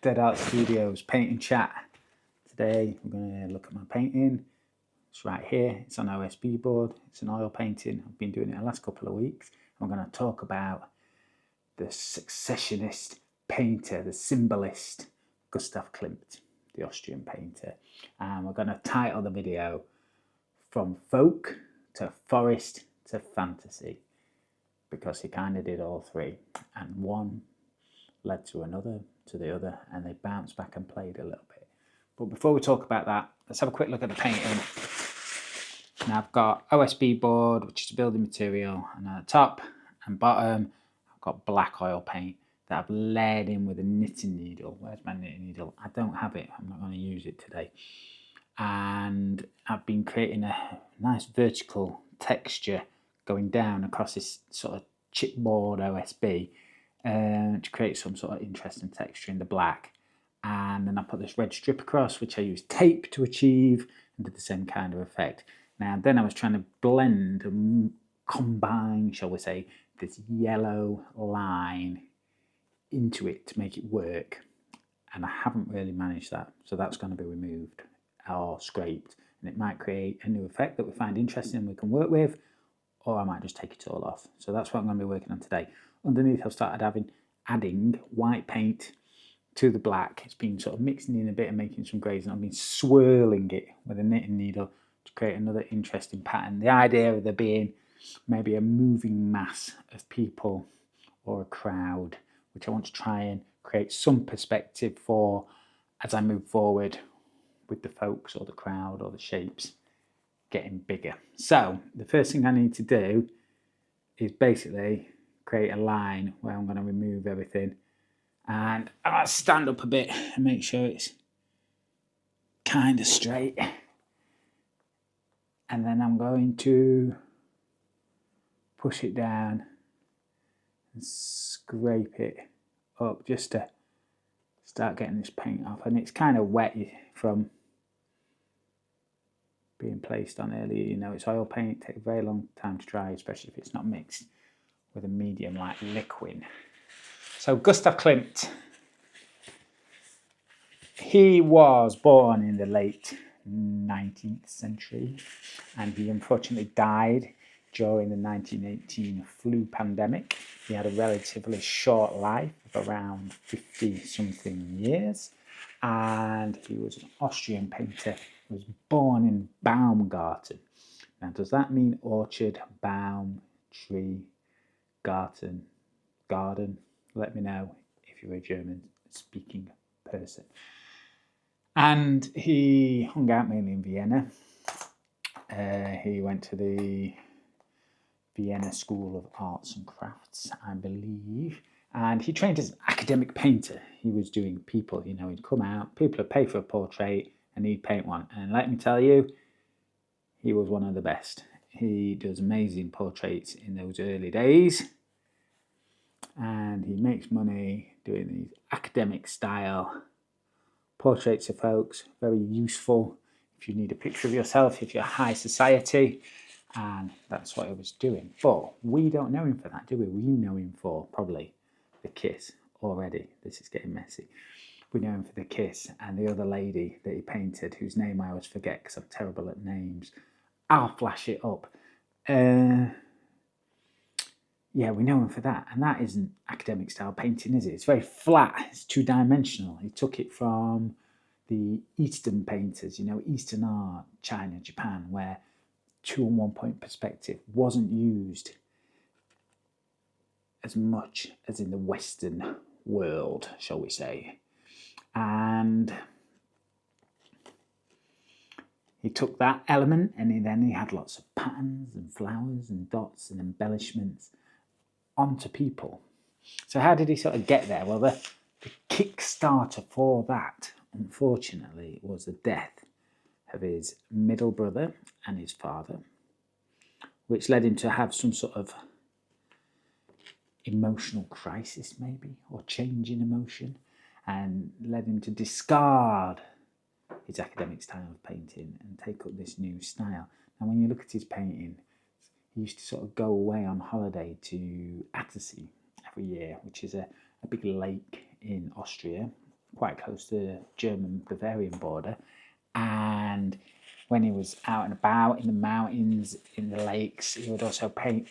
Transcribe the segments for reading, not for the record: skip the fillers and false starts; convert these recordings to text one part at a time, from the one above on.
Dead Art Studios paint and chat. Today we're going to look at my painting. It's right here. It's on OSB board. It's an oil painting. I've been doing it the last couple of weeks. I'm going to talk about the secessionist painter, the symbolist, Gustav Klimt, the Austrian painter. And we're going to title the video From Folk to Forest to Fantasy, because he kind of did all three, and one led to another, to the other, and they bounced back and played a little bit. But before we talk about that, let's have a quick look at the painting. Now I've got OSB board, which is a building material, and at the top and bottom I've got black oil paint that I've layered in with a knitting needle. Where's my knitting needle? I don't have it. I'm not going to use it today. And I've been creating a nice vertical texture going down across this sort of chipboard OSB to create some sort of interesting texture in the black. And then I put this red strip across, which I used tape to achieve, and did the same kind of effect. Now then I was trying to blend and combine, shall we say, this yellow line into it to make it work, and I haven't really managed that, so that's going to be removed or scraped, and it might create a new effect that we find interesting and we can work with, or I might just take it all off. So that's what I'm going to be working on today. Underneath I've started adding white paint to the black. It's been sort of mixing in a bit and making some greys, and I've been swirling it with a knitting needle to create another interesting pattern. The idea of there being maybe a moving mass of people or a crowd, which I want to try and create some perspective for as I move forward with the folks or the crowd or the shapes getting bigger. So the first thing I need to do is basically create a line where I'm going to remove everything, and I'll stand up a bit and make sure it's kind of straight, and then I'm going to push it down and scrape it up just to start getting this paint off. And it's kind of wet from being placed on earlier. You know, it's oil paint, it takes a very long time to dry, especially if it's not mixed with a medium like liquid. So Gustav Klimt, he was born in the late 19th century, and he unfortunately died during the 1918 flu pandemic. He had a relatively short life of around 50-something years, and he was an Austrian painter who was born in Baumgarten. Now, does that mean orchard, baum, tree, garden? Let me know if you're a German-speaking person. And he hung out mainly in Vienna. He went to the Vienna School of Arts and Crafts, I believe, and he trained as an academic painter. He was doing people, you know, he'd come out, people would pay for a portrait, and he'd paint one. And let me tell you, he was one of the best. He does amazing portraits in those early days, and he makes money doing these academic style portraits of folks. Very useful if you need a picture of yourself, if you're high society, and that's what he was doing. But we don't know him for that, do we? We know him for probably The Kiss already. This is getting messy. We know him for The Kiss and the other lady that he painted, whose name I always forget because I'm terrible at names. I'll flash it up. Yeah, we know him for that. And that isn't academic style painting, is it? It's very flat. It's two-dimensional. He took it from the Eastern painters, you know, Eastern art, China, Japan, where 2-on-1-point perspective wasn't used as much as in the Western world, shall we say. And he took that element, and then he had lots of patterns and flowers and dots and embellishments onto people. So how did he sort of get there? Well, the kickstarter for that, unfortunately, was the death of his middle brother and his father, which led him to have some sort of emotional crisis, maybe, or change in emotion, and led him to discard his academic style of painting and take up this new style. Now, when you look at his painting, he used to sort of go away on holiday to Attersee every year, which is a big lake in Austria, quite close to the German-Bavarian border. And when he was out and about in the mountains, in the lakes, he would also paint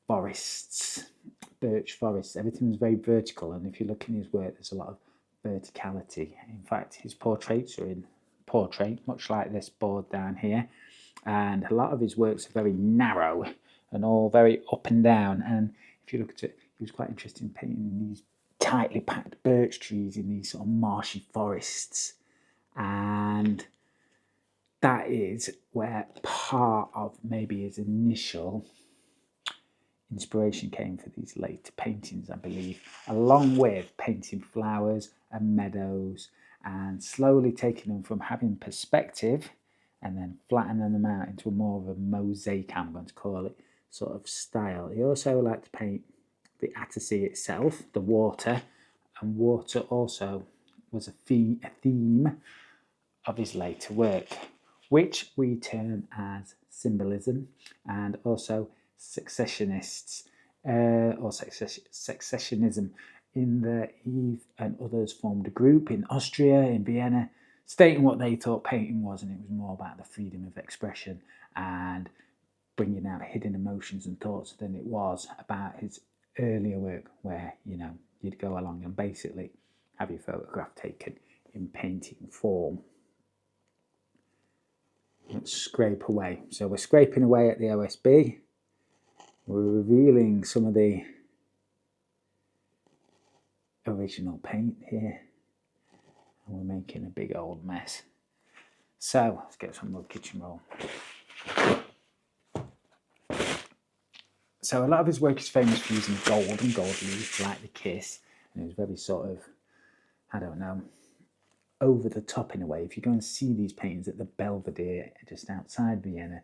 forests, birch forests. Everything was very vertical, and if you look in his work, there's a lot of verticality. In fact, his portraits are in portrait, much like this board down here, and a lot of his works are very narrow and all very up and down. And if you look at it, he was quite interested in painting these tightly packed birch trees in these sort of marshy forests. And that is where part of maybe his initial inspiration came for these later paintings, I believe, along with painting flowers and meadows and slowly taking them from having perspective and then flattening them out into more of a mosaic, I'm going to call it, sort of style. He also liked to paint the Attersee itself, the water, and water also was a theme of his later work, which we term as symbolism, and also successionists or successionism. In the Eve and others formed a group in Austria, in Vienna, stating what they thought painting was, and it was more about the freedom of expression and bringing out hidden emotions and thoughts than it was about his earlier work, where you'd go along and basically have your photograph taken in painting form. Let's scrape away. So we're scraping away at the OSB. We're revealing some of the original paint here, and we're making a big old mess. So let's get some more kitchen roll. So a lot of his work is famous for using gold and gold leaf, like the Kiss, and it was very sort of, I don't know, over the top in a way. If you go and see these paintings at the Belvedere just outside Vienna,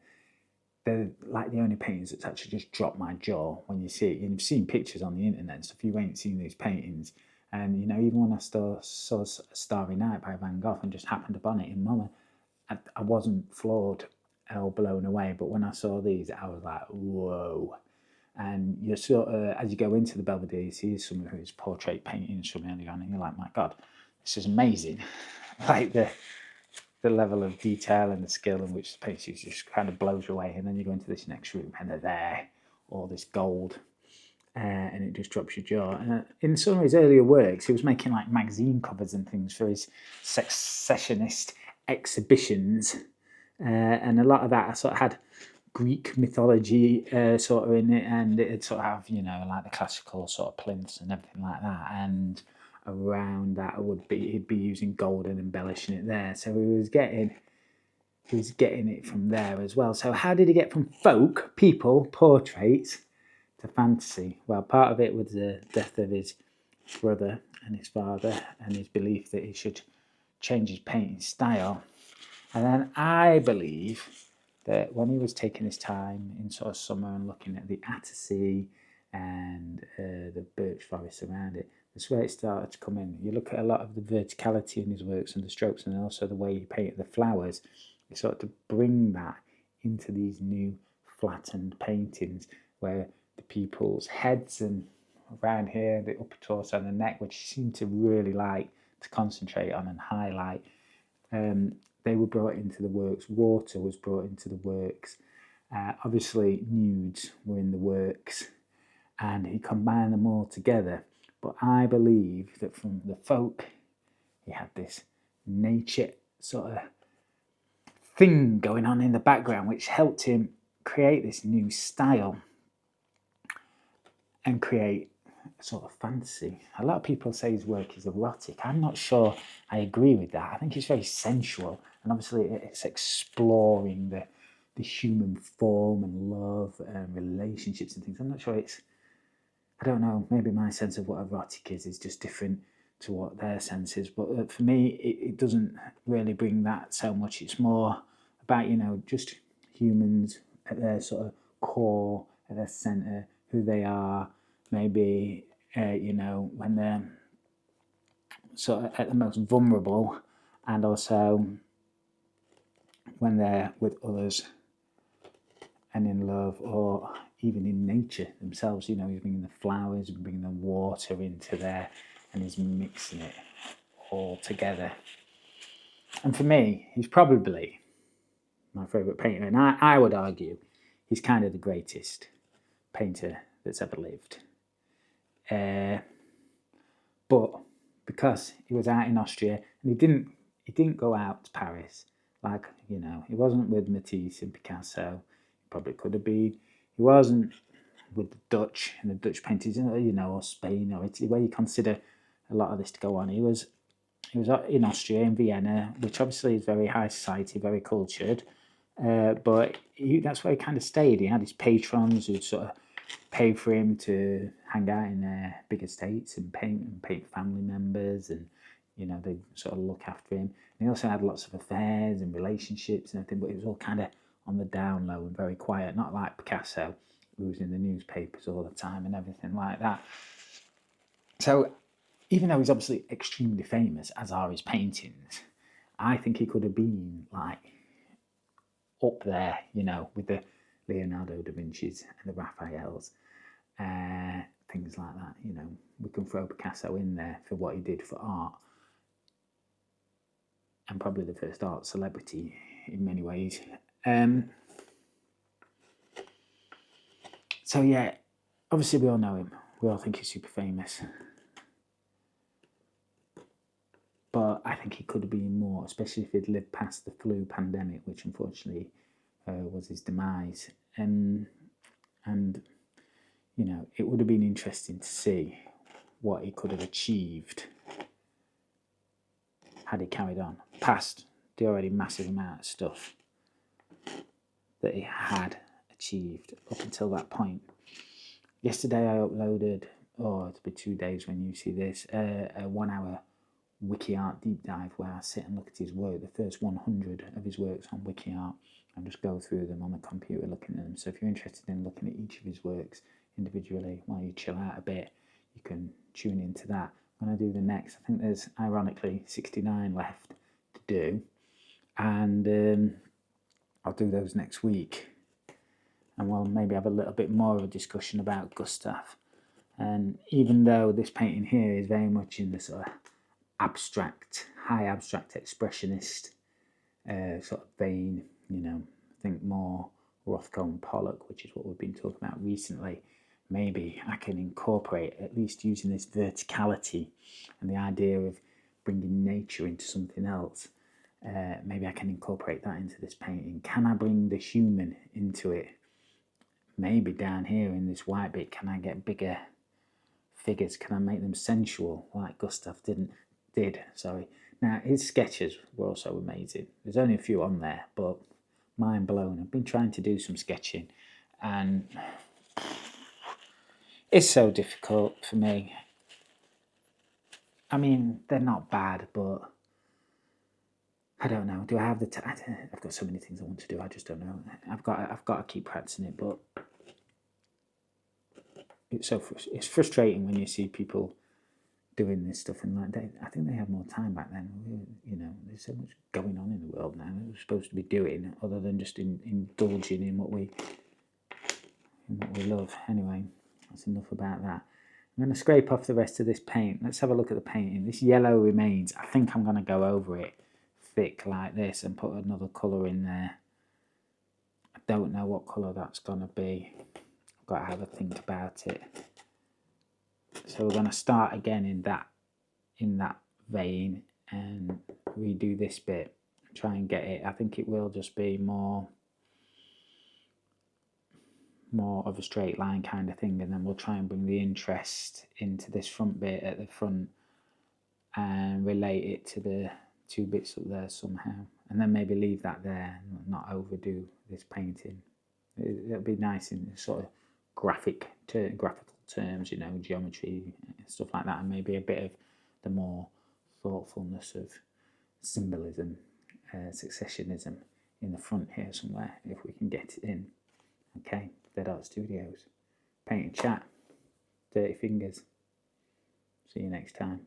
they're like the only paintings that's actually just dropped my jaw when you see it. You've seen pictures on the internet and stuff, you ain't seen these paintings. And even when I saw Starry Night by Van Gogh and just happened upon it in MoMA, I wasn't floored or blown away. But when I saw these, I was like, whoa. And you're sort of, as you go into the Belvedere, you see some of his portrait paintings from early on, and you're like, my God, this is amazing. Like the level of detail and the skill in which the paintings just kind of blows you away. And then you go into this next room, and they're there, all this gold, and it just drops your jaw. In some of his earlier works, he was making like magazine covers and things for his secessionist exhibitions, and a lot of that sort of had Greek mythology sort of in it, and it'd sort of have like the classical sort of plinths and everything like that, and around that he'd be using gold and embellishing it there. So he was getting it from there as well. So how did he get from folk, people, portraits to fantasy? Well, part of it was the death of his brother and his father, and his belief that he should change his painting style. And then I believe that when he was taking his time in sort of summer and looking at the Attersee and the birch forest around it, that's where it started to come in. You look at a lot of the verticality in his works and the strokes, and also the way he painted the flowers. He started to bring that into these new flattened paintings, where the people's heads and around here, the upper torso and the neck, which he seemed to really like to concentrate on and highlight, they were brought into the works. Water was brought into the works. Obviously, nudes were in the works, and he combined them all together. But I believe that from the folk, he had this nature sort of thing going on in the background, which helped him create this new style and create a sort of fantasy. A lot of people say his work is erotic. I'm not sure I agree with that. I think it's very sensual, and obviously it's exploring the human form and love and relationships and things. I'm not sure I don't know, maybe my sense of what erotic is just different to what their sense is. But for me, it doesn't really bring that so much. It's more about, just humans at their sort of core, at their centre, who they are, maybe, when they're sort of at the most vulnerable, and also when they're with others and in love, or even in nature themselves. He's bringing the flowers and bringing the water into there, and he's mixing it all together. And for me, he's probably my favourite painter, and I would argue he's kind of the greatest painter that's ever lived. But because he was out in Austria and he didn't go out to Paris, like, you know, he wasn't with Matisse and Picasso. He probably could have been. He wasn't with the Dutch and the Dutch painters, you know, or Spain or Italy, where you consider a lot of this to go on. He was in Austria, in Vienna, which obviously is very high society, very cultured. But that's where he kind of stayed. He had his patrons who sort of paid for him to hang out in their big estates and paint family members, and you know, they sort of look after him. And he also had lots of affairs and relationships and everything, but it was all kind of on the down low and very quiet, not like Picasso, who was in the newspapers all the time and everything like that. So even though he's obviously extremely famous, as are his paintings, I think he could have been like up there, you know, with the Leonardo da Vinci's and the Raphaels, things like that. You know, we can throw Picasso in there for what he did for art, and probably the first art celebrity in many ways. So yeah, obviously we all know him. We all think he's super famous. But I think he could have been more, especially if he'd lived past the flu pandemic, which unfortunately was his demise. And you know, it would have been interesting to see what he could have achieved had he carried on past the already massive amount of stuff that he had achieved up until that point. Yesterday I uploaded, it'll be 2 days when you see this, a 1 hour wiki art deep dive where I sit and look at his work, the first 100 of his works on wiki art, and just go through them on the computer looking at them. So if you're interested in looking at each of his works individually while you chill out a bit, you can tune into that. When I do the next, I think there's ironically 69 left to do, and I'll do those next week, and we'll maybe have a little bit more of a discussion about Gustav. And even though this painting here is very much in the sort of high abstract expressionist sort of vein, you know, I think more Rothko and Pollock, which is what we've been talking about recently. Maybe I can incorporate, at least using this verticality and the idea of bringing nature into something else. Maybe I can incorporate that into this painting. Can I bring the human into it? Maybe down here in this white bit, can I get bigger figures? Can I make them sensual like Gustav did? Now, his sketches were also amazing. There's only a few on there, but mind blown. I've been trying to do some sketching, and it's so difficult for me. I mean, they're not bad, but I don't know. Do I have the time? I've got so many things I want to do. I just don't know. I've got to keep practicing it, but it's frustrating when you see people doing this stuff, and I think they have more time back then. You know, there's so much going on in the world now that we're supposed to be doing, other than just indulging in what we love. Anyway, that's enough about that. I'm going to scrape off the rest of this paint. Let's have a look at the painting. This yellow remains. I think I'm going to go over it thick like this and put another colour in there. I don't know what colour that's going to be. I've got to have a think about it. So we're going to start again in that vein and redo this bit, try and get it. I think it will just be more of a straight line kind of thing, and then we'll try and bring the interest into this front bit at the front and relate it to the two bits up there somehow, and then maybe leave that there and not overdo this painting. It'll be nice in sort of graphical terms, you know, geometry, stuff like that, and maybe a bit of the more thoughtfulness of symbolism, secessionism in the front here somewhere, if we can get it in. Okay, Dead Art Studios. Paint and chat. Dirty fingers. See you next time.